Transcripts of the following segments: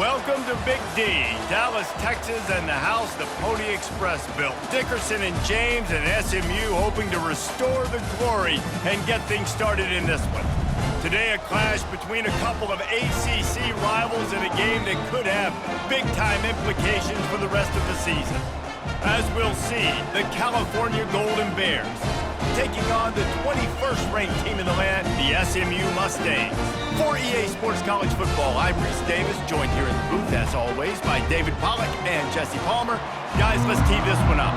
Welcome to Big D, Dallas, Texas, and the house the Pony Express built. Dickerson and James and SMU hoping to restore the glory and get things started in this one. Today, a clash between a couple of ACC rivals in a game that could have big-time implications for the rest of the season. As we'll see, the California Golden Bears taking on the 21st ranked team in the land, the SMU Mustangs. For EA Sports College Football, I'm Reese Davis, joined here in the booth, as always, by David Pollack and Jesse Palmer. Guys, let's tee this one up.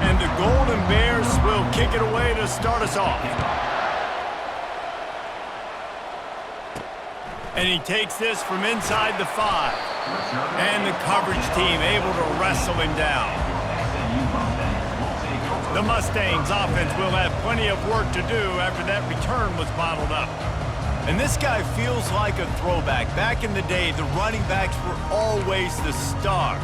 And the Golden Bears will kick it away to start us off. And he takes this from inside the 5. And the coverage team able to wrestle him down. The Mustangs offense will have plenty of work to do after that return was bottled up. And this guy feels like a throwback. Back in the day, the running backs were always the stars.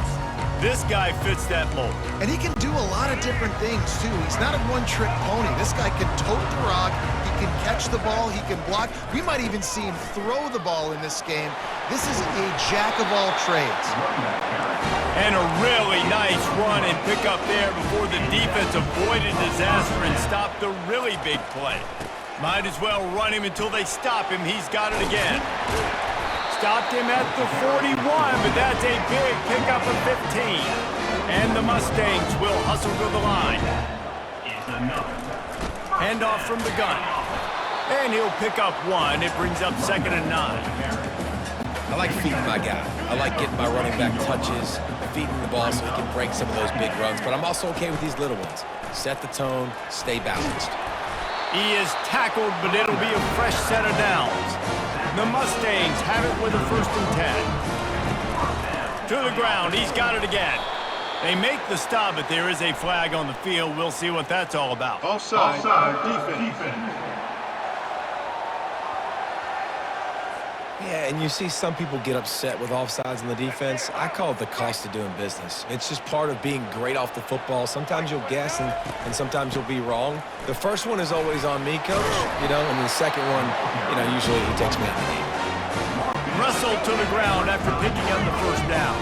This guy fits that mold. And he can do a lot of different things, too. He's not a one-trick pony. This guy can tote the rock. He can catch the ball. He can block. We might even see him throw the ball in this game. This is a jack of all trades. And a really nice run and pick up there before the defense avoided disaster and stopped the really big play. Might as well run him until they stop him. He's got it again. Stopped him at the 41, but that's a big pickup of 15. And the Mustangs will hustle to the line. Hand off from the gun. And he'll pick up 1. It brings up 2nd and 9. I like feeding my guy. I like getting my running back touches, feeding the ball so he can break some of those big runs, but I'm also okay with these little ones. Set the tone, stay balanced. He is tackled, but it'll be a fresh set of downs. The Mustangs have it with a 1st and 10. To the ground, he's got it again. They make the stop, but there is a flag on the field. We'll see what that's all about. Offside, defense. Yeah, and you see some people get upset with offsides in the defense. I call it the cost of doing business. It's just part of being great off the football. Sometimes you'll guess and sometimes you'll be wrong. The first one is always on me, coach, and the second one, usually he takes me out of the game. Wrestled to the ground after picking up the 1st down.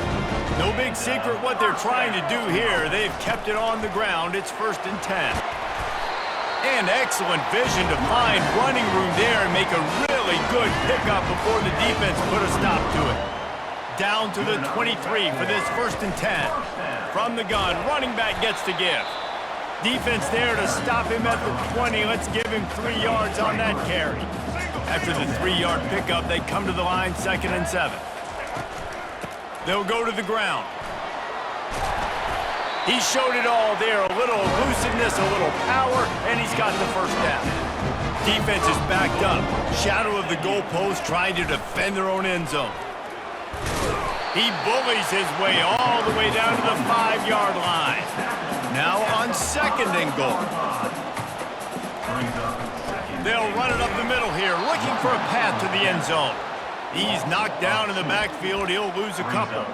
No big secret what they're trying to do here. They've kept it on the ground. It's 1st and 10. And excellent vision to find running room there and make a really good pickup before the defense put a stop to it. Down to the 23 for this 1st and 10. From the gun, running back gets to give. Defense there to stop him at the 20. Let's give him 3 yards on that carry. After the 3-yard pickup, they come to the line, 2nd and 7. They'll go to the ground. He showed it all there, a little elusiveness, a little power, and he's got the 1st down. Defense is backed up. Shadow of the goalpost trying to defend their own end zone. He bullies his way all the way down to the 5-yard line. Now on 2nd and goal. They'll run it up the middle here, looking for a path to the end zone. He's knocked down in the backfield. He'll lose a couple.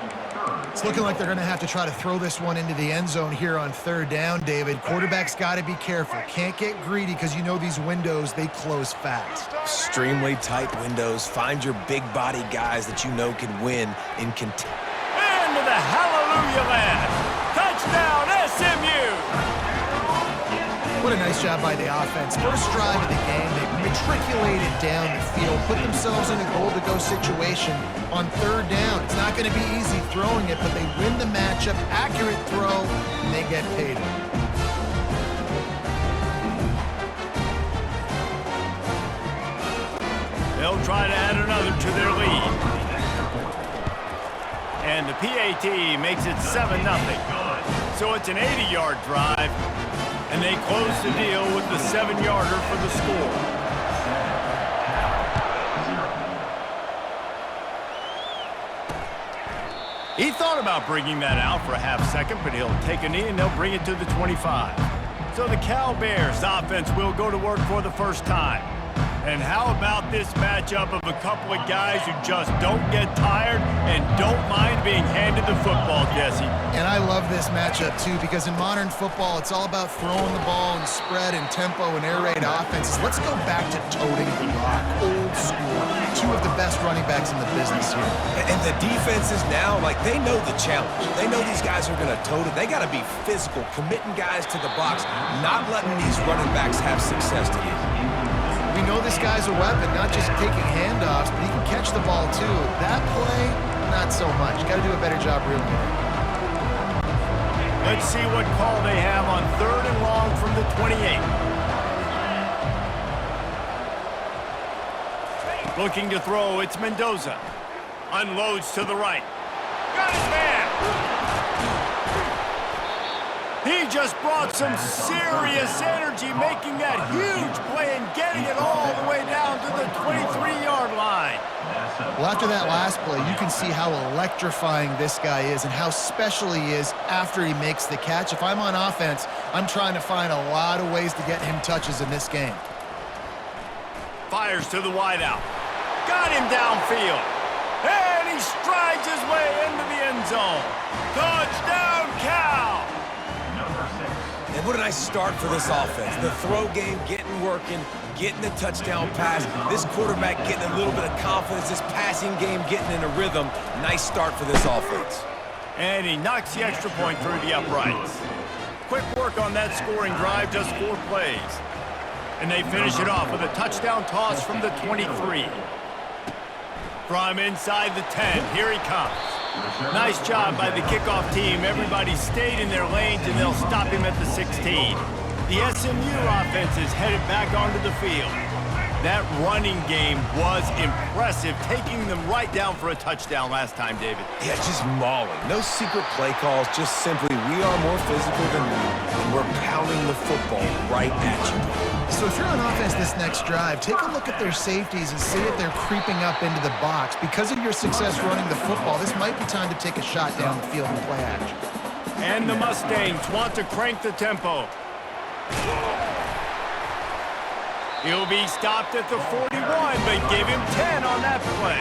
It's looking like they're going to have to try to throw this one into the end zone here on 3rd down, David. Quarterback's got to be careful. Can't get greedy because these windows, they close fast. Extremely tight windows. Find your big body guys that can win in contention. Into the hallelujah land. Touchdown, SMU! What a nice job by the offense. First drive of the game, they matriculated down the field, put themselves in a goal-to-go situation on 3rd down. It's not going to be easy throwing it, but they win the matchup, accurate throw, and they get paid. They'll try to add another to their lead. And the PAT makes it 7-0. So it's an 80-yard drive. And they close the deal with the 7-yarder for the score. He thought about bringing that out for a half second, but he'll take a knee and they'll bring it to the 25. So the Cal Bears offense will go to work for the 1st time. And how about this matchup of a couple of guys who just don't get tired and don't mind being handed the football, Jesse? And I love this matchup, too, because in modern football, it's all about throwing the ball and spread and tempo and air raid offenses. Let's go back to toting the rock, old school. Two of the best running backs in the business here. And the defenses now, like, they know the challenge. They know these guys are going to tote it. They got to be physical, committing guys to the box, not letting these running backs have success to get. We know this guy's a weapon, not just taking handoffs, but he can catch the ball, too. That play, not so much. Got to do a better job reeling it in. Let's see what call they have on 3rd and long from the 28. Looking to throw, it's Mendoza. Unloads to the right. Got his man! He just brought some serious energy, making that huge play and getting it all the way down to the 23-yard line. Well, after that last play, you can see how electrifying this guy is and how special he is after he makes the catch. If I'm on offense, I'm trying to find a lot of ways to get him touches in this game. Fires to the wideout. Got him downfield. And he strides his way into the end zone. Touchdown, Cal! And what a nice start for this offense. The throw game getting working, getting the touchdown pass. This quarterback getting a little bit of confidence. This passing game getting in a rhythm. Nice start for this offense. And he knocks the extra point through the uprights. Quick work on that scoring drive, just 4 plays. And they finish it off with a touchdown toss from the 23. From inside the 10, here he comes. Nice job by the kickoff team. Everybody stayed in their lanes, and they'll stop him at the 16. The SMU offense is headed back onto the field. That running game was impressive, taking them right down for a touchdown last time, David. Yeah, just mauling. No secret play calls, just simply we are more physical than you, and we're pounding the football right at you. So if you're on offense this next drive, take a look at their safeties and see if they're creeping up into the box. Because of your success running the football, this might be time to take a shot down the field and play action. And the Mustangs want to crank the tempo. He'll be stopped at the 41, but give him 10 on that play.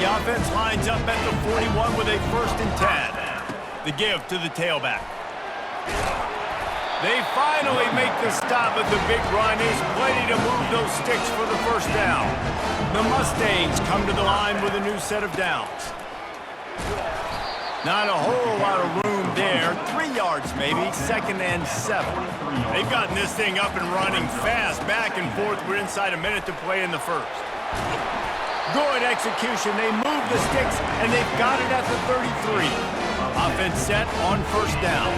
The offense lines up at the 41 with a 1st and 10. The give to the tailback. They finally make the stop, but the big run is plenty to move those sticks for the 1st down. The Mustangs come to the line with a new set of downs. Not a whole lot of room there. 3 yards maybe, 2nd and 7. They've gotten this thing up and running fast, back and forth. We're inside a minute to play in the 1st. Good execution. They move the sticks, and they've got it at the 33. Offense set on 1st down.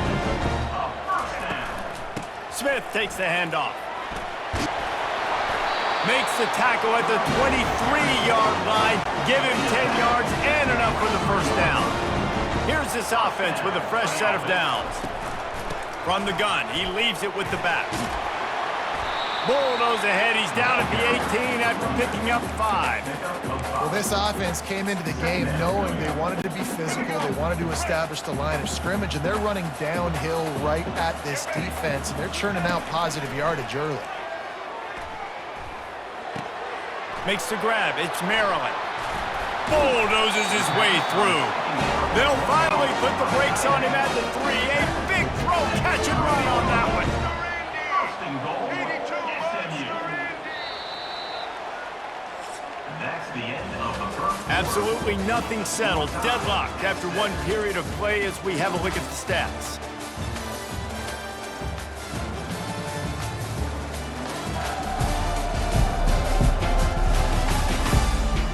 Smith takes the handoff. Makes the tackle at the 23-yard line. Give him 10 yards and enough for the 1st down. Here's this offense with a fresh set of downs. From the gun, he leaves it with the back. Bulldoze ahead. He's down at the 18 after picking up 5. Well, this offense came into the game knowing they wanted to be physical, they wanted to establish the line of scrimmage, and they're running downhill right at this defense, and they're churning out positive yardage early. Makes the grab. It's Maryland. Bulldozes his way through. They'll finally put the brakes on him at the 3. A big throw, catch and run on that one. Absolutely nothing settled. Deadlocked after 1 period of play as we have a look at the stats.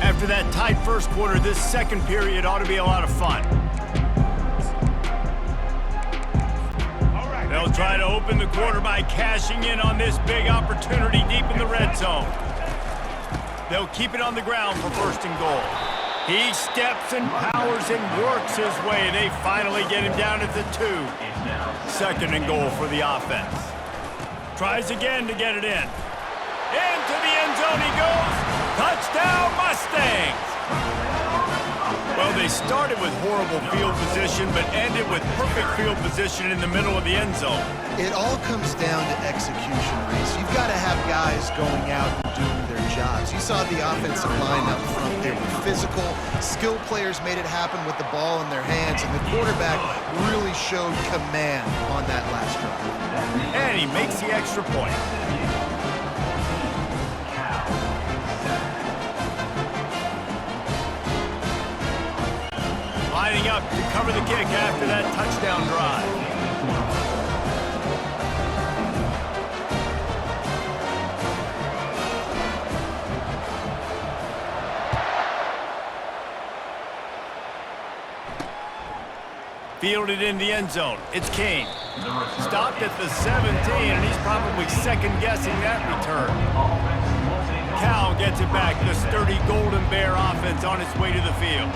After that tight 1st quarter, this 2nd period ought to be a lot of fun. They'll try to open the quarter by cashing in on this big opportunity deep in the red zone. They'll keep it on the ground for 1st and goal. He steps and powers and works his way. They finally get him down at the 2. 2nd and goal for the offense. Tries again to get it in. Into the end zone he goes. Touchdown, Mustangs! Well, they started with horrible field position, but ended with perfect field position in the middle of the end zone. It all comes down to execution, Reese. You've got to have guys going out and doing their jobs. You saw the offensive line up front. They were physical. Skilled players made it happen with the ball in their hands, and the quarterback really showed command on that last drive. And he makes the extra point. Lining up to cover the kick after that touchdown drive. Fielded in the end zone. It's Kane. Stopped at the 17, and he's probably second-guessing that return. Cal gets it back. The sturdy Golden Bear offense on its way to the field.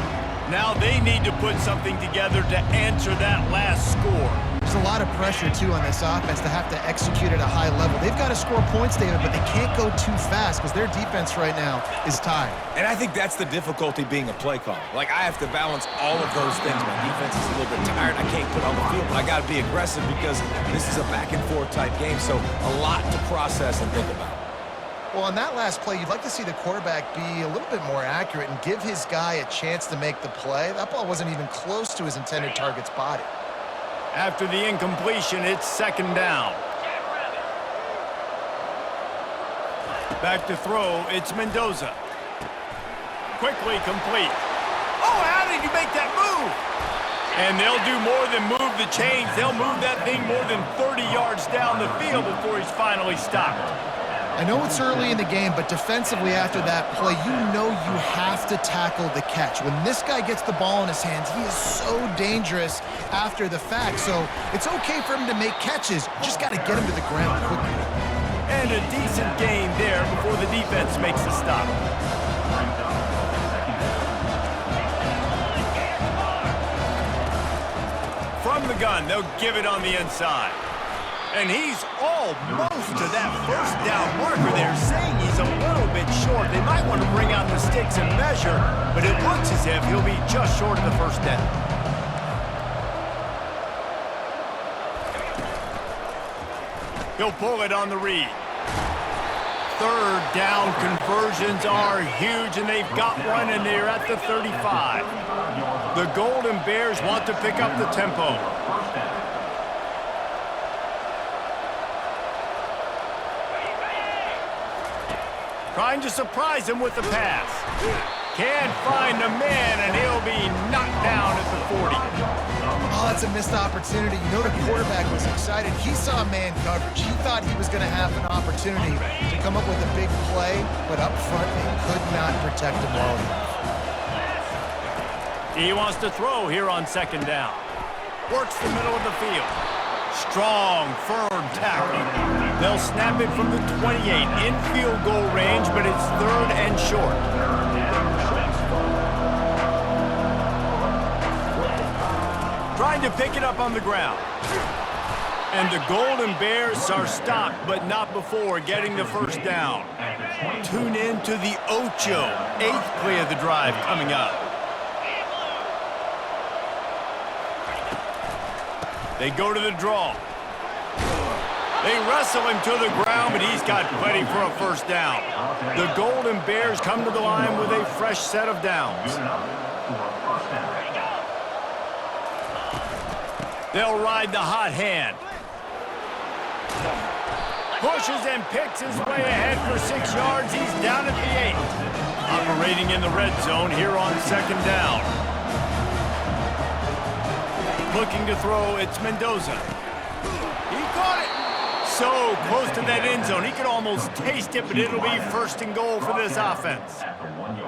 Now they need to put something together to answer that last score. There's a lot of pressure, too, on this offense to have to execute at a high level. They've got to score points, David, but they can't go too fast because their defense right now is tired. And I think that's the difficulty being a play caller. Like, I have to balance all of those things. My defense is a little bit tired. I can't put on the field, but I got to be aggressive because this is a back-and-forth type game, so a lot to process and think about. Well, on that last play, you'd like to see the quarterback be a little bit more accurate and give his guy a chance to make the play. That ball wasn't even close to his intended target's body. After the incompletion, it's second down. Back to throw, it's Mendoza. Quickly complete. Oh, how did you make that move? And they'll do more than move the chains. They'll move that thing more than 30 yards down the field before he's finally stopped. I know it's early in the game, but defensively after that play, you know you have to tackle the catch. When this guy gets the ball in his hands, he is so dangerous after the fact. So it's okay for him to make catches. You just got to get him to the ground quickly. And a decent gain there before the defense makes the stop. From the gun, they'll give it on the inside. And he's almost to that first down marker. They're saying he's a little bit short. They might want to bring out the sticks and measure, but it looks as if he'll be just short of the first down. He'll pull it on the read. Third down conversions are huge, and they've got one, and they're at the 35. The Golden Bears want to pick up the tempo. Trying to surprise him with the pass. Can't find the man, and he'll be knocked down at the 40. Oh, that's a missed opportunity. You know the quarterback was excited. He saw man coverage. He thought he was going to have an opportunity to come up with a big play, but up front, they could not protect him well enough. He wants to throw here on second down. Works the middle of the field. Strong, firm tackle. They'll snap it from the 28 in field goal range, but it's third and short. Trying to pick it up on the ground. And the Golden Bears are stopped, but not before getting the first down. Tune in to the Ocho, 8th play of the drive coming up. They go to the draw. They wrestle him to the ground, but he's got plenty for a first down. The Golden Bears come to the line with a fresh set of downs. They'll ride the hot hand. Pushes and picks his way ahead for 6 yards. He's down at the 8. Operating in the red zone here on second down. Looking to throw, it's Mendoza. He caught it. So close to that end zone. He could almost taste it, but it'll be first and goal for this offense.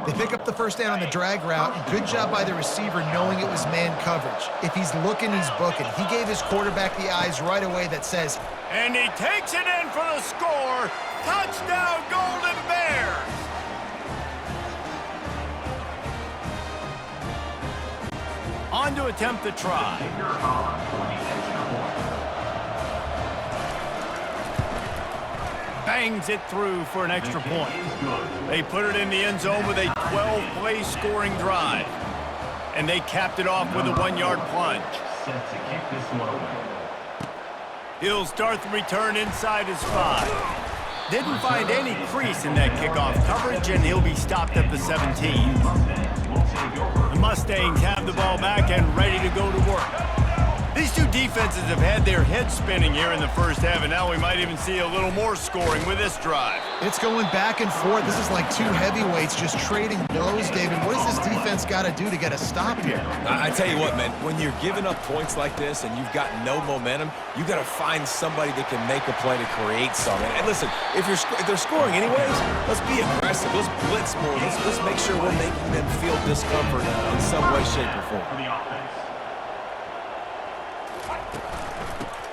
They pick up the first down on the drag route. Good job by the receiver knowing it was man coverage. If he's looking, he's booking. He gave his quarterback the eyes right away that says, and he takes it in for the score. Touchdown, Golden Bears. On to attempt the try. Bangs it through for an extra point. They put it in the end zone with a 12-play scoring drive. and they capped it off with a 1-yard plunge. Set to kick this one away. He'll start the return inside his 5. Didn't find any crease in that kickoff coverage, and he'll be stopped at the 17. The Mustangs have the ball back and ready to go to work. These two defenses have had their heads spinning here in the first half, and now we might even see a little more scoring with this drive. It's going back and forth. This is like two heavyweights just trading blows, David. What does this defense got to do to get a stop here? I tell you what, man, when you're giving up points like this and you've got no momentum, you got to find somebody that can make a play to create something. And listen, if they're scoring anyways, let's be aggressive. Let's blitz more. Let's make sure we're making them feel discomfort in some way, shape, or form.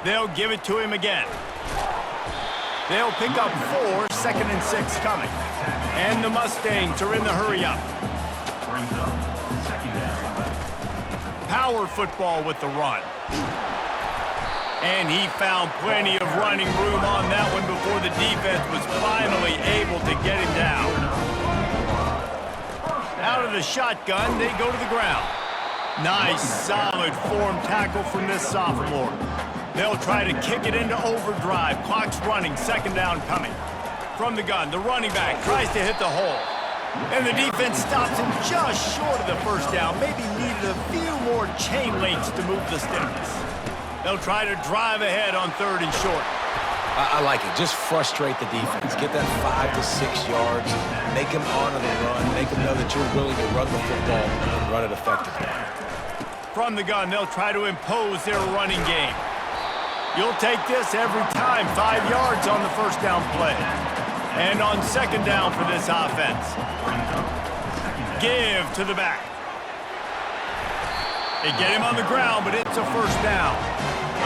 They'll give it to him again. They'll pick up 4, 2nd and 6 coming. And the Mustangs are in the hurry-up. Power football with the run. And he found plenty of running room on that one before the defense was finally able to get him down. Out of the shotgun, they go to the ground. Nice, solid form tackle from this sophomore. They'll try to kick it into overdrive. Clock's running, 2nd down coming. From the gun, the running back tries to hit the hole. And the defense stops him just short of the 1st down. Maybe needed a few more chain links to move the sticks. They'll try to drive ahead on 3rd and short. I like it. Just frustrate the defense. Get that 5 to 6 yards. Make them honor the run. Make them know that you're willing to run the football and run it effectively. From the gun, they'll try to impose their running game. You'll take this every time. 5 yards on the 1st down play. And on 2nd down for this offense. Give to the back. They get him on the ground, but it's a 1st down.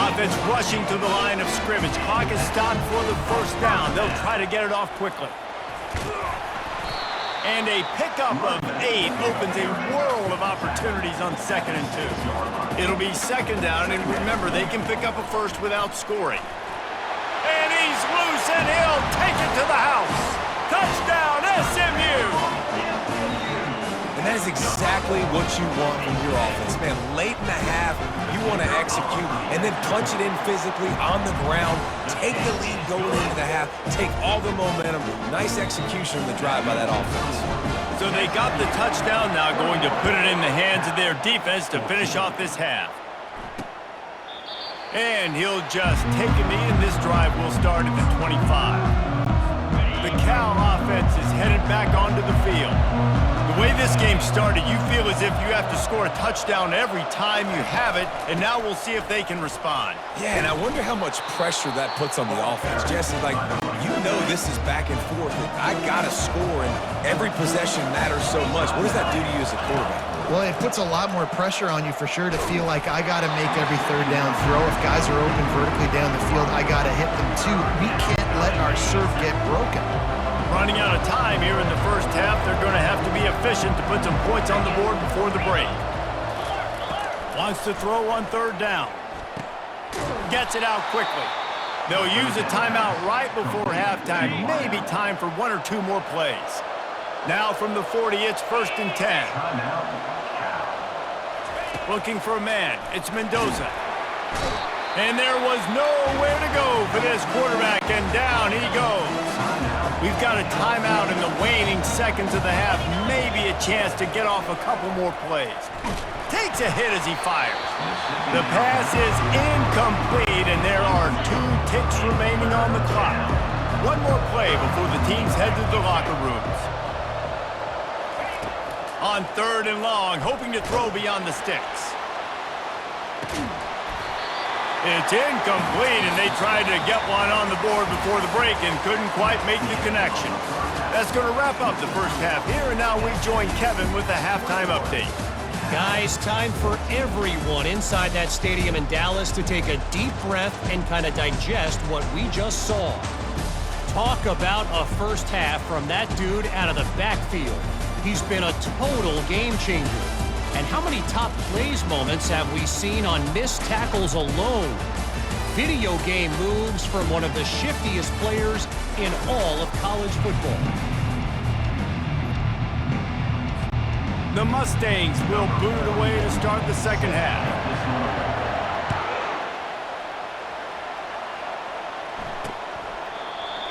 Offense rushing to the line of scrimmage. Clock is stopped for the 1st down. They'll try to get it off quickly. And a pickup of 8 opens a world of opportunities on 2nd and 2. It'll be 2nd down, and remember, they can pick up a 1st without scoring. And he's loose, and he'll take it to the house. Touchdown, SMU! And that is exactly what you want from your offense. Man, late in the half, you want to execute and then punch it in physically on the ground, take the lead going into the half, take all the momentum. Nice execution on the drive by that offense. So they got the touchdown, now going to put it in the hands of their defense to finish off this half. And he'll just take a knee, and this drive will start at the 25. The Cal offense is headed back onto the field. The way this game started, you feel as if you have to score a touchdown every time you have it, and now we'll see if they can respond. Yeah, and I wonder how much pressure that puts on the offense. Jesse, like, you know this is back and forth, and I got to score, and every possession matters so much. What does that do to you as a quarterback? Well, it puts a lot more pressure on you for sure to feel like I got to make every 3rd down throw. If guys are open vertically down the field, I got to hit them too. We can't let our serve get broken. Running out of time here in the 1st half, they're going to have to be efficient to put some points on the board before the break. Wants to throw on 3rd down. Gets it out quickly. They'll use a timeout right before halftime. Maybe time for 1 or 2 more plays. Now from the 40, it's 1st and 10. Looking for a man. It's Mendoza. And there was nowhere to go for this quarterback, and down he goes. We've got a timeout in the waning seconds of the half. Maybe a chance to get off a couple more plays. Takes a hit as he fires. The pass is incomplete, and there are 2 ticks remaining on the clock. 1 more play before the teams head to the locker rooms. On 3rd and long, hoping to throw beyond the sticks. It's incomplete, and they tried to get one on the board before the break and couldn't quite make the connection. That's going to wrap up the 1st half here, and now we join Kevin with the halftime update. Guys, time for everyone inside that stadium in Dallas to take a deep breath and kind of digest what we just saw. Talk about a 1st half from that dude out of the backfield. He's been a total game changer. And how many top plays moments have we seen on missed tackles alone? Video game moves from one of the shiftiest players in all of college football. The Mustangs will boot it away to start the second half.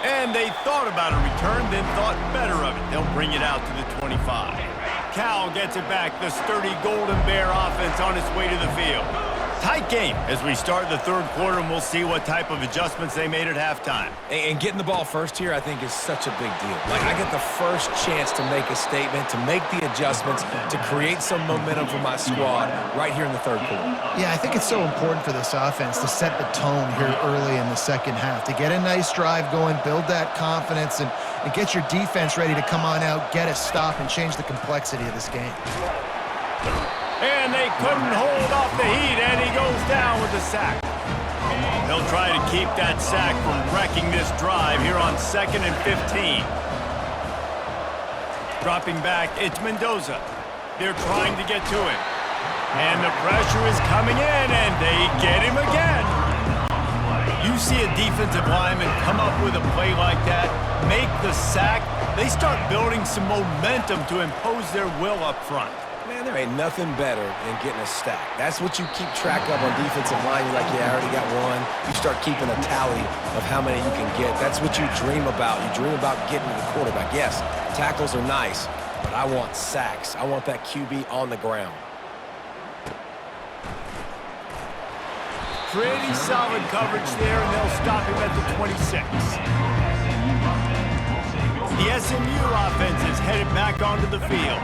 And they thought about a return, then thought better of it. They'll bring it out to the 25. Cal gets it back. The sturdy Golden Bear offense on its way to the field. Tight game as we start the third quarter, and we'll see what type of adjustments they made at halftime. And getting the ball first here, I think, is such a big deal. Like, I get the first chance to make a statement, to make the adjustments, to create some momentum for my squad right here in the third quarter. Yeah, I think it's so important for this offense to set the tone here early in the second half, to get a nice drive going, build that confidence, and get your defense ready to come on out, get a stop, and change the complexity of this game. And they couldn't hold off the heat, and he goes down with the sack. They'll try to keep that sack from wrecking this drive here on 2nd and 15. Dropping back, it's Mendoza. They're trying to get to him. And the pressure is coming in, and they get him again. You see a defensive lineman come up with a play like that, make the sack, they start building some momentum to impose their will up front. Man, there ain't nothing better than getting a stack. That's what you keep track of on defensive line. You're like, yeah, I already got one. You start keeping a tally of how many you can get. That's what you dream about. You dream about getting to the quarterback. Yes, tackles are nice, but I want sacks. I want that QB on the ground. Pretty solid coverage there, and they'll stop him at the 26. The SMU offense is headed back onto the field.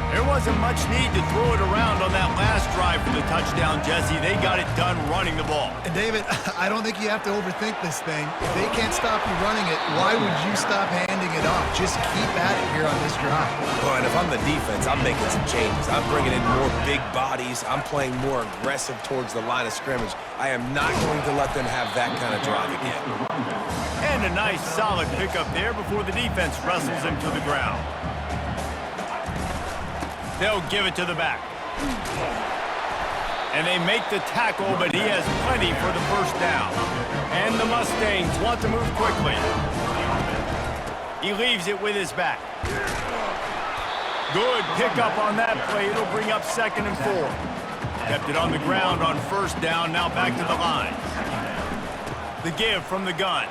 There wasn't much need to throw it around on that last drive for the touchdown, Jesse. They got it done running the ball. And David, I don't think you have to overthink this thing. If they can't stop you running it, why would you stop handing it off? Just keep at it here on this drive. Well, and if I'm the defense, I'm making some changes. I'm bringing in more big bodies. I'm playing more aggressive towards the line of scrimmage. I am not going to let them have that kind of drive again. And a nice solid pickup there before the defense wrestles him to the ground. They'll give it to the back. And they make the tackle, but he has plenty for the first down. And the Mustangs want to move quickly. He leaves it with his back. Good pickup on that play. It'll bring up 2nd and 4. Kept it on the ground on first down, now back to the line. The give from the gun.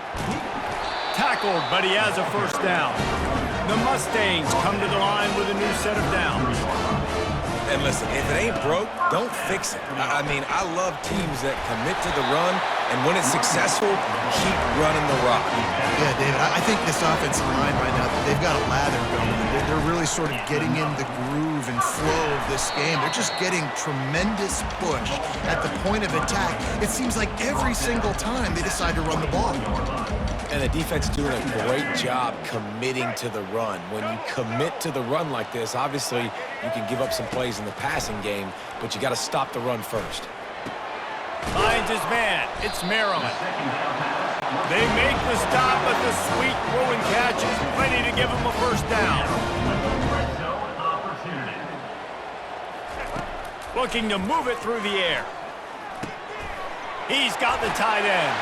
Tackled, but he has a first down. The Mustangs come to the line with a new set of downs. And listen, if it ain't broke, don't fix it. I mean, I love teams that commit to the run, and when it's successful, keep running the rock. Yeah, David, I think this offensive line right now, they've got a lather going. They're really sort of getting in the groove and flow of this game. They're just getting tremendous push at the point of attack. It seems like every single time they decide to run the ball. And the defense is doing a great job committing to the run. When you commit to the run like this, obviously you can give up some plays in the passing game, but you got to stop the run first. Finds his man. It's Maryland. They make the stop, but the sweet throwing catch is plenty to give him a first down. Looking to move it through the air. He's got the tight end.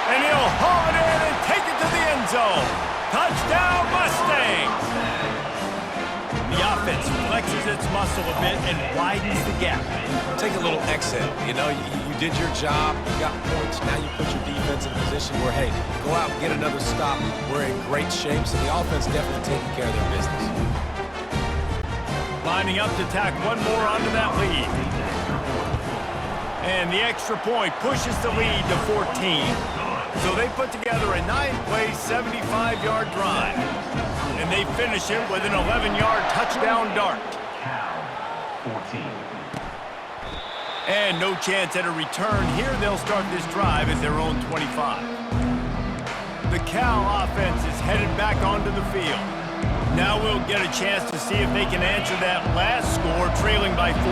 And he'll haul it in and take it to the end zone. Touchdown, Mustangs! The offense flexes its muscle a bit and widens the gap. Take a little exhale. You know, you did your job, you got points, now you put your defense in a position where, hey, go out and get another stop. We're in great shape, so the offense definitely taking care of their business. Lining up to tack one more onto that lead. And the extra point pushes the lead to 14. So they put together a 9-play, 75-yard drive. And they finish it with an 11-yard touchdown dart. 14. And no chance at a return here. They'll start this drive at their own 25. The Cal offense is headed back onto the field. Now we'll get a chance to see if they can answer that last score, trailing by 14,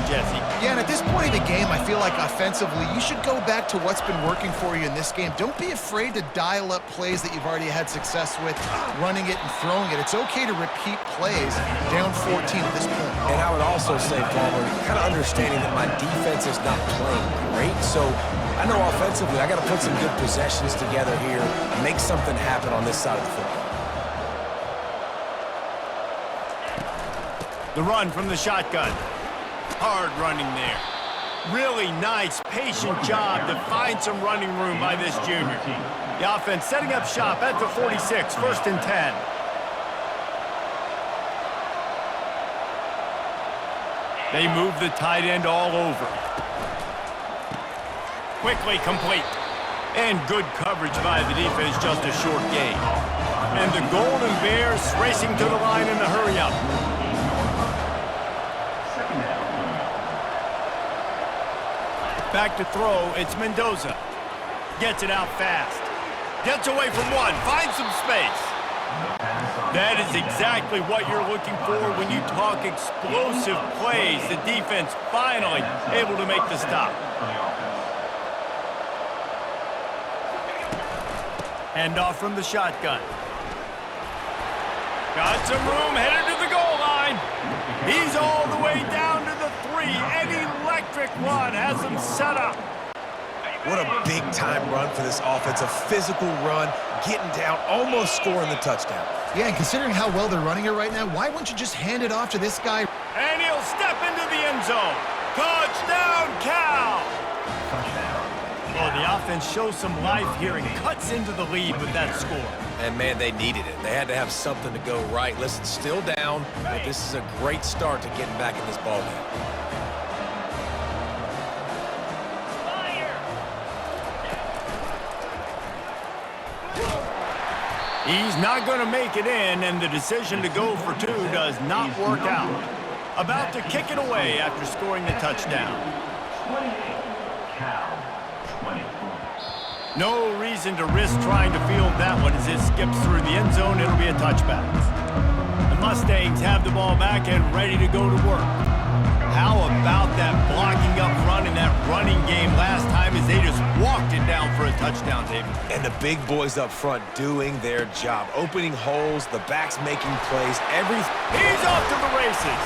Jesse. Yeah, and at this point of the game, I feel like offensively, you should go back to what's been working for you in this game. Don't be afraid to dial up plays that you've already had success with, running it and throwing it. It's okay to repeat plays down 14 at this point. And I would also say, Palmer, kind of understanding that my defense is not playing great, so I know offensively I got to put some good possessions together here, make something happen on this side of the football. The run from the shotgun. Hard running there. Really nice, patient job to find some running room by this junior. The offense setting up shop at the 46, 1st and 10. They move the tight end all over. Quickly complete. And good coverage by the defense, just a short gain. And the Golden Bears racing to the line in the hurry-up. Back to throw, it's Mendoza. Gets it out fast. Gets away from one, finds some space. That is exactly what you're looking for when you talk explosive plays. The defense finally able to make the stop. Handoff from the shotgun. Got some room, headed to the goal line. He's all the way down to the 3. An electric run has him set up. What a big-time run for this offense. A physical run, getting down, almost scoring the touchdown. Yeah, and considering how well they're running it right now, why wouldn't you just hand it off to this guy? And he'll step into the end zone. Touchdown, Cal! Oh, the offense shows some life here and cuts into the lead with that score. And, man, they needed it. They had to have something to go right. Listen, still down, but this is a great start to getting back in this ballgame. He's not going to make it in, and the decision to go for 2 does not work out. About to kick it away after scoring the touchdown. 28, Cal, 24. No reason to risk trying to field that one as it skips through the end zone. It'll be a touchback. The Mustangs have the ball back and ready to go to work. How about that blocking up run in that running game last time as they just walked it down for a touchdown, David? And the big boys up front doing their job, opening holes, the backs making plays, everything. He's off to the races.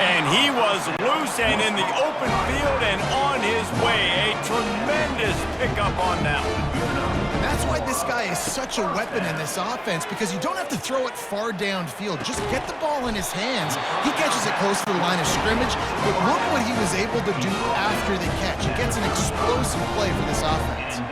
And he was loose and in the open field and on his way. A tremendous pickup on that one. And that's why this guy is such a weapon in this offense, because you don't have to throw it far downfield. Just get the ball in his hands. He catches it close to the line of scrimmage, but look what he was able to do after the catch. He gets an explosive play for this offense.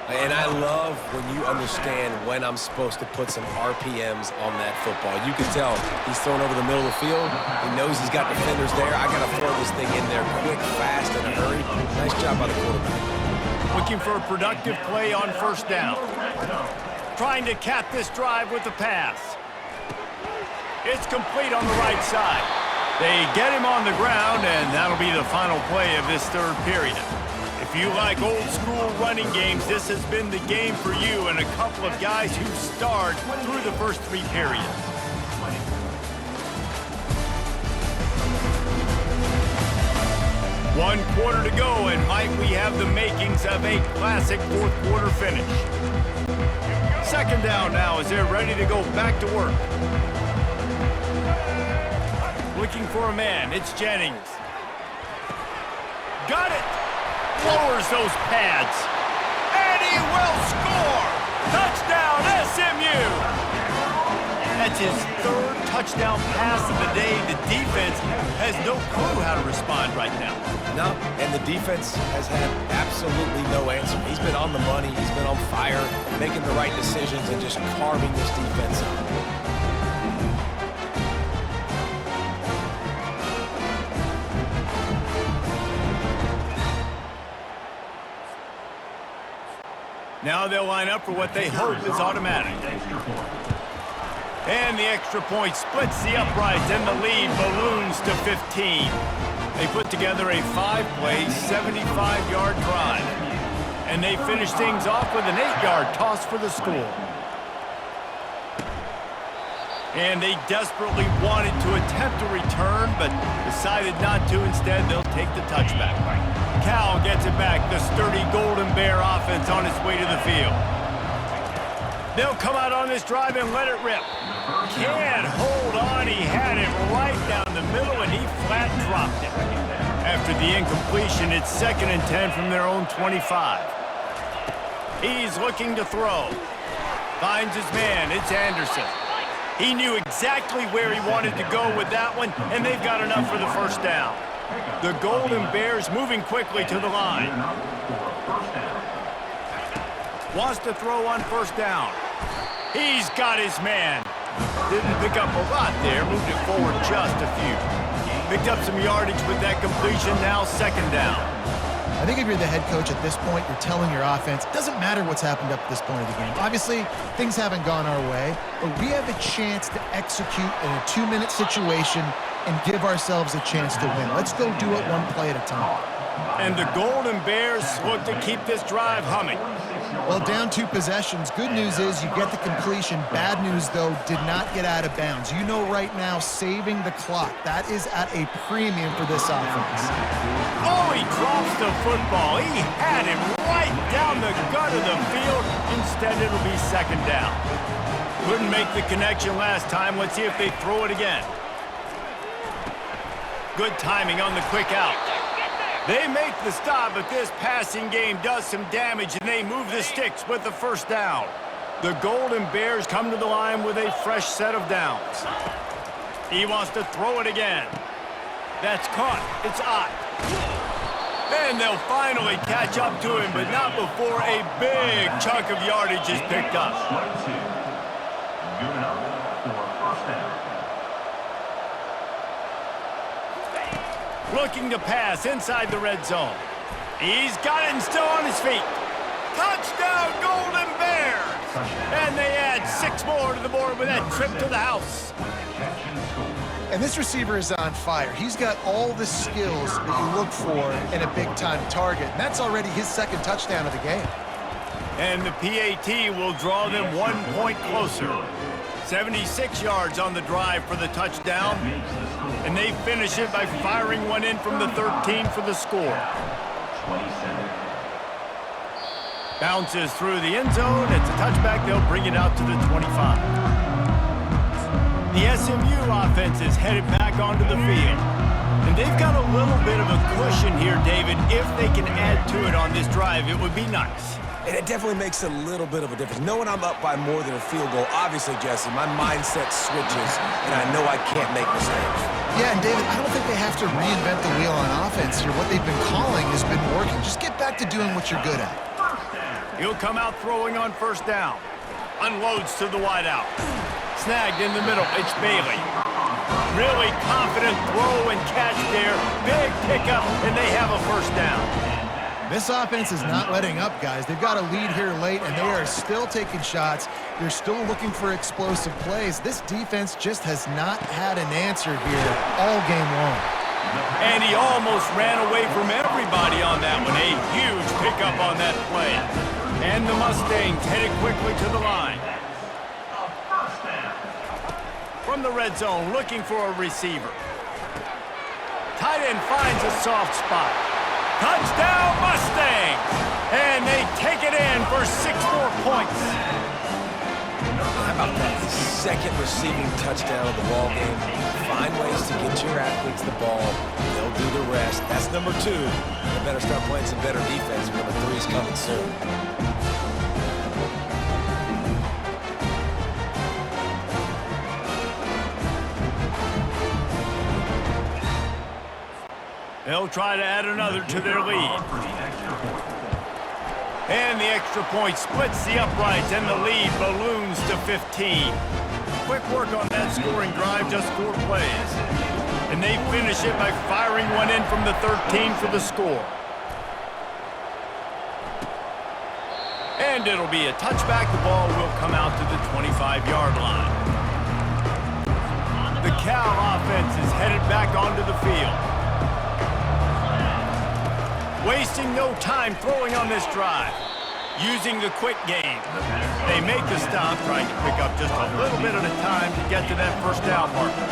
And I love when you understand when I'm supposed to put some RPMs on that football. You can tell he's thrown over the middle of the field. He knows he's got defenders there. I got to throw this thing in there quick, fast, in a hurry. Nice job by the quarterback. Looking for a productive play on 1st down. Trying to cap this drive with the pass. It's complete on the right side. They get him on the ground, and that'll be the final play of this 3rd period. If you like old-school running games, this has been the game for you and a couple of guys who starred through the first 3 periods. One quarter to go, and might we have the makings of a classic 4th quarter finish. 2nd down now as they're ready to go back to work. Looking for a man, it's Jennings. Got it! Lowers those pads. And he will score! Touchdown, SMU! That's his 3rd touchdown pass of the day. The defense has no clue how to respond right now. No, and the defense has had absolutely no answer. He's been on the money. He's been on fire, making the right decisions and just carving this defense up. Now they'll line up for what they hope is automatic. And the extra point splits the uprights, and the lead balloons to 15. They put together a 5-play, 75-yard drive. And they finish things off with an 8-yard toss for the score. And they desperately wanted to attempt a return, but decided not to. Instead, they'll take the touchback. Cal gets it back. The sturdy Golden Bear offense on its way to the field. They'll come out on this drive and let it rip. Can't hold on. He had it right down the middle, and he flat dropped it. After the incompletion, it's 2nd and 10 from their own 25. He's looking to throw. Finds his man. It's Anderson. He knew exactly where he wanted to go with that one, and they've got enough for the first down. The Golden Bears moving quickly to the line. Wants to throw on first down. He's got his man. Didn't pick up a lot there, moved it forward just a few. Picked up some yardage with that completion, now second down. I think if you're the head coach at this point, you're telling your offense, it doesn't matter what's happened up to this point of the game. Obviously, things haven't gone our way, but we have a chance to execute in a 2-minute situation and give ourselves a chance to win. Let's go do it one play at a time. And the Golden Bears look to keep this drive humming. Well, down 2 possessions. Good news is you get the completion. Bad news, though, did not get out of bounds. You know right now, saving the clock. That is at a premium for this offense. Oh, he drops the football. He had him right down the gut of the field. Instead, it'll be second down. Couldn't make the connection last time. Let's see if they throw it again. Good timing on the quick out. They make the stop, but this passing game does some damage, and they move the sticks with the first down. The Golden Bears come to the line with a fresh set of downs. He wants to throw it again. That's caught. It's out. And they'll finally catch up to him, but not before a big chunk of yardage is picked up. Good enough for first down. Looking to pass inside the red zone. He's got it and still on his feet. Touchdown, Golden Bears! And they add 6 more to the board with that trip to the house. And this receiver is on fire. He's got all the skills that you look for in a big-time target. And that's already his 2nd touchdown of the game. And the PAT will draw them 1 point closer. 76 yards on the drive for the touchdown. And they finish it by firing one in from the 13 for the score. 27. Bounces through the end zone. It's a touchback. They'll bring it out to the 25. The SMU offense is headed back onto the field. And they've got a little bit of a cushion here, David. If they can add to it on this drive, it would be nice. And it definitely makes a little bit of a difference. Knowing I'm up by more than a field goal, obviously, Jesse, my mindset switches, and I know I can't make mistakes. Yeah, and David, I don't think they have to reinvent the wheel on offense here. What they've been calling has been working. Just get back to doing what you're good at. He'll come out throwing on first down. Unloads to the wideout. Snagged in the middle. It's Bailey. Really confident throw and catch there. Big pickup, and they have a first down. This offense is not letting up, guys. They've got a lead here late, and they are still taking shots. They're still looking for explosive plays. This defense just has not had an answer here all game long. And he almost ran away from everybody on that one. A huge pickup on that play. And the Mustangs headed quickly to the line. From the red zone, looking for a receiver. Tight end finds a soft spot. Touchdown, Mustangs! And they take it in for 6 more points. How about that 2nd receiving touchdown of the ball game? Find ways to get your athletes the ball. They'll do the rest. That's number 2. They better start playing some better defense. Number 3 is coming soon. They'll try to add another to their lead. And the extra point splits the uprights, and the lead balloons to 15. Quick work on that scoring drive, just 4 plays. And they finish it by firing one in from the 13 for the score. And it'll be a touchback. The ball will come out to the 25-yard line. The Cal offense is headed back onto the field. Wasting no time throwing on this drive. Using the quick game. They make the stop, trying to pick up just a little bit at a time to get to that first down marker.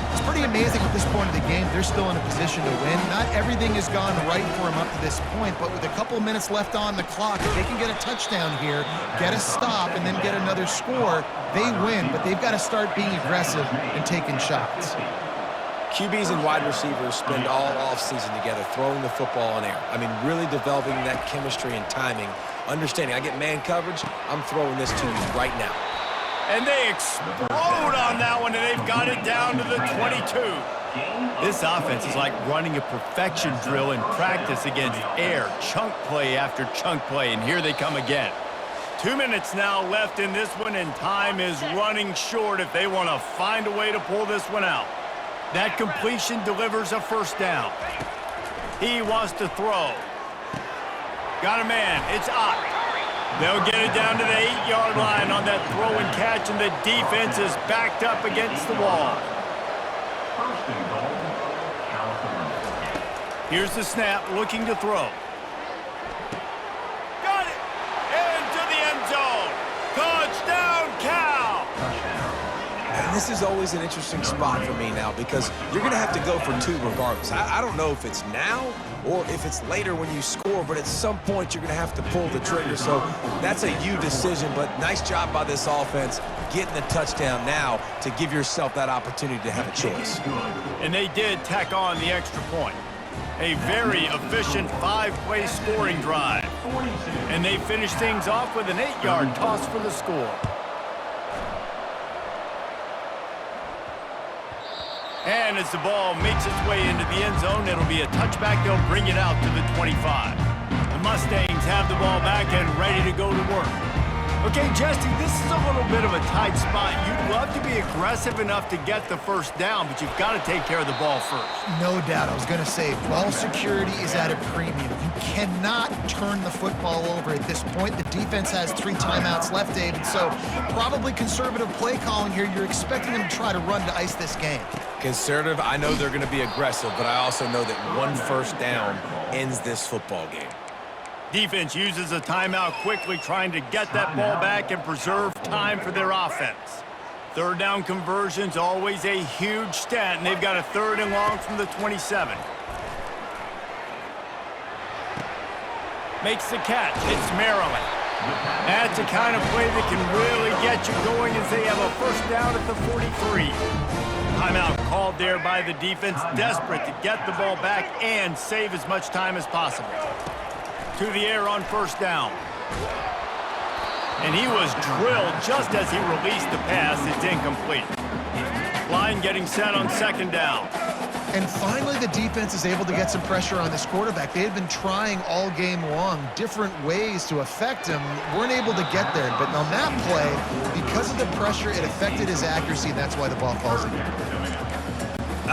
It's pretty amazing at this point of the game, they're still in a position to win. Not everything has gone right for them up to this point, but with a couple minutes left on the clock, if they can get a touchdown here, get a stop, and then get another score, they win. But they've got to start being aggressive and taking shots. QBs and wide receivers spend all offseason together throwing the football in air. I mean, really developing that chemistry and timing. Understanding, I get man coverage, I'm throwing this to you right now. And they explode on that one, and they've got it down to the 22. This offense is like running a perfection drill in practice against air, chunk play after chunk play, and here they come again. 2 minutes now left in this one, and time is running short if they want to find a way to pull this one out. That completion delivers a first down. He wants to throw. Got a man. It's Ott. They'll get it down to the 8-yard line on that throw and catch, and the defense is backed up against the wall. First and goal, California. Here's the snap, looking to throw. Got it! Into the end zone. Touchdown, Cal! And this is always an interesting spot for me now because you're going to have to go for two regardless. I don't know if it's now or if it's later when you score, but at some point you're going to have to pull the trigger. So that's a you decision, but nice job by this offense getting the touchdown now to give yourself that opportunity to have a choice. And they did tack on the extra point. A very efficient 5-play scoring drive. And they finished things off with an 8-yard toss for the score. And as the ball makes its way into the end zone, it'll be a touchback. They'll bring it out to the 25. The Mustangs have the ball back and ready to go to work. Okay, Jesse, this is a little bit of a tight spot. You'd love to be aggressive enough to get the first down, but you've got to take care of the ball first. No doubt. I was going to say, ball security is at a premium. You cannot turn the football over at this point. The defense has 3 timeouts left, David, so probably conservative play calling here. You're expecting them to try to run to ice this game. Conservative, I know they're going to be aggressive, but I also know that one first down ends this football game. Defense uses a timeout quickly, trying to get that ball back and preserve time for their offense. Third down conversion's always a huge stat, and they've got a 3rd and long from the 27. Makes the catch. It's Maryland. That's the kind of play that can really get you going as they have a first down at the 43. Timeout called there by the defense, desperate to get the ball back and save as much time as possible. To the air on first down. And he was drilled just as he released the pass. It's incomplete. Line getting set on 2nd down. And finally, the defense is able to get some pressure on this quarterback. They had been trying all game long different ways to affect him. Weren't able to get there. But on that play, because of the pressure, it affected his accuracy, and that's why the ball falls in.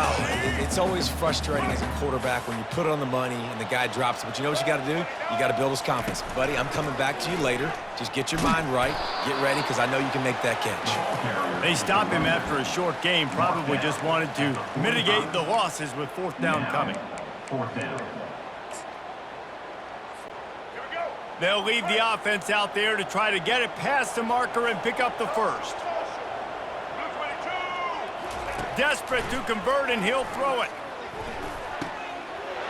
Oh, it's always frustrating as a quarterback when you put it on the money and the guy drops it. But you know what you got to do? You got to build his confidence. Buddy, I'm coming back to you later. Just get your mind right. Get ready, because I know you can make that catch. They stop him after a short game. Probably just wanted to mitigate the losses with 4th down coming. 4th down. They'll leave the offense out there to try to get it past the marker and pick up the first. Desperate to convert, and he'll throw it.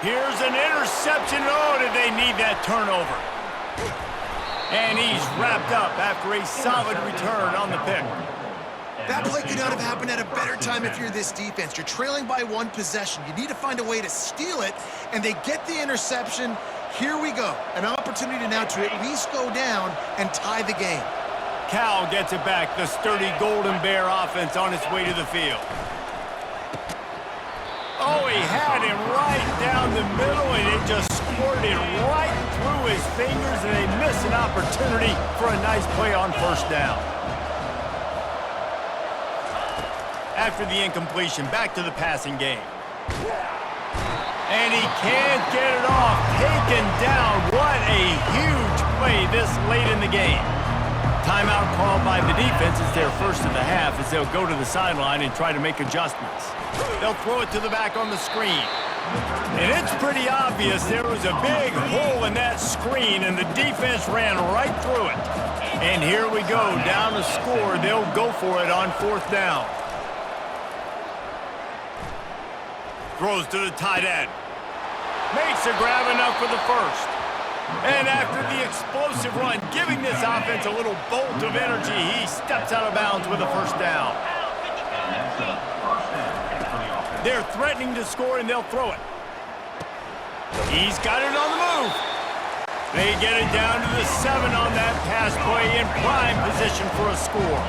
Here's an interception. Oh, did they need that turnover? And he's wrapped up after a solid return on the pick. That play could not have happened at a better time if you're this defense. You're trailing by 1 possession. You need to find a way to steal it, and they get the interception. Here we go. An opportunity now to at least go down and tie the game. Cal gets it back. The sturdy Golden Bear offense on its way to the field. Oh, he had him right down the middle, and it just squirted right through his fingers, and they missed an opportunity for a nice play on first down. After the incompletion, back to the passing game. And he can't get it off. Taken down. What a huge play this late in the game. Timeout called by the defense is their first of the half as they'll go to the sideline and try to make adjustments. They'll throw it to the back on the screen. And it's pretty obvious there was a big hole in that screen, and the defense ran right through it. And here we go, down to score. They'll go for it on 4th down. Throws to the tight end. Makes a grab enough for the first. And after the explosive run, giving this offense a little bolt of energy, he steps out of bounds with a first down. They're threatening to score, and they'll throw it. He's got it on the move. They get it down to the 7 on that pass play in prime position for a score.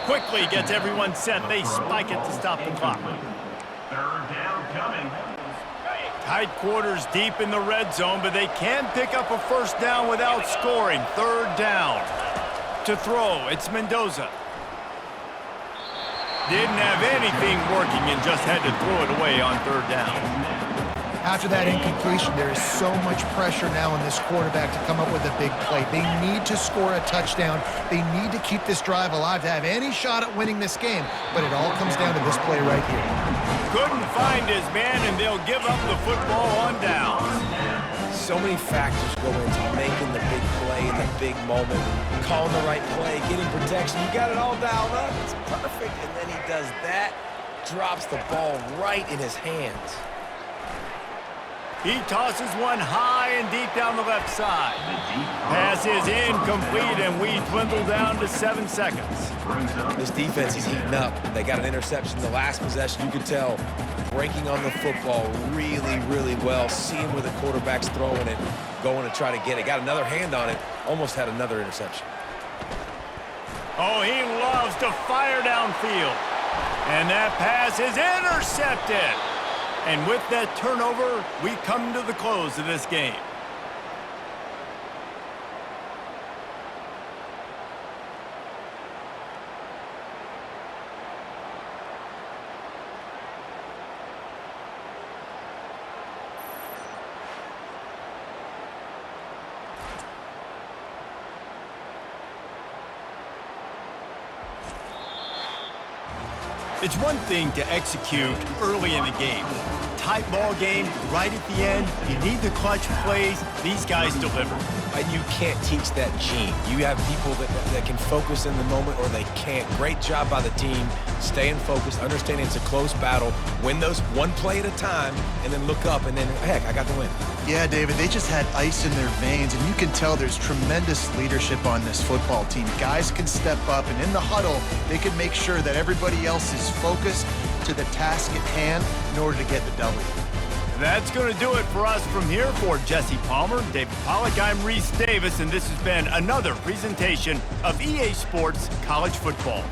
Quickly gets everyone set. They spike it to stop the clock. Third down coming. Tight quarters deep in the red zone, but they can pick up a first down without scoring. Third down. To throw, it's Mendoza. Didn't have anything working and just had to throw it away on third down. After that incompletion, there is so much pressure now on this quarterback to come up with a big play. They need to score a touchdown. They need to keep this drive alive to have any shot at winning this game. But it all comes down to this play right here. Couldn't find his man, and they'll give up the football on downs. So many factors go into making the big play in the big moment, calling the right play, getting protection. You got it all dialed up. It's perfect. And then he does that, drops the ball right in his hands. He tosses one high and deep down the left side. Pass is incomplete, and we dwindle down to 7 seconds. This defense is heating up. They got an interception the last possession. You could tell breaking on the football really, really well. Seeing where the quarterback's throwing it, going to try to get it. Got another hand on it. Almost had another interception. Oh, he loves to fire downfield. And that pass is intercepted. And with that turnover, we come to the close of this game. It's one thing to execute early in the game. Tight ball game, right at the end, you need the clutch plays. These guys deliver. And you can't teach that gene. You have people that can focus in the moment or they can't. Great job by the team, staying focused, understanding it's a close battle, win those one play at a time, and then look up, and then, heck, I got the win. Yeah, David, they just had ice in their veins, and you can tell there's tremendous leadership on this football team. Guys can step up, and in the huddle, they can make sure that everybody else is focused to the task at hand in order to get the W. That's going to do it for us from here. For Jesse Palmer, David Pollack, I'm Reese Davis, and this has been another presentation of EA Sports College Football.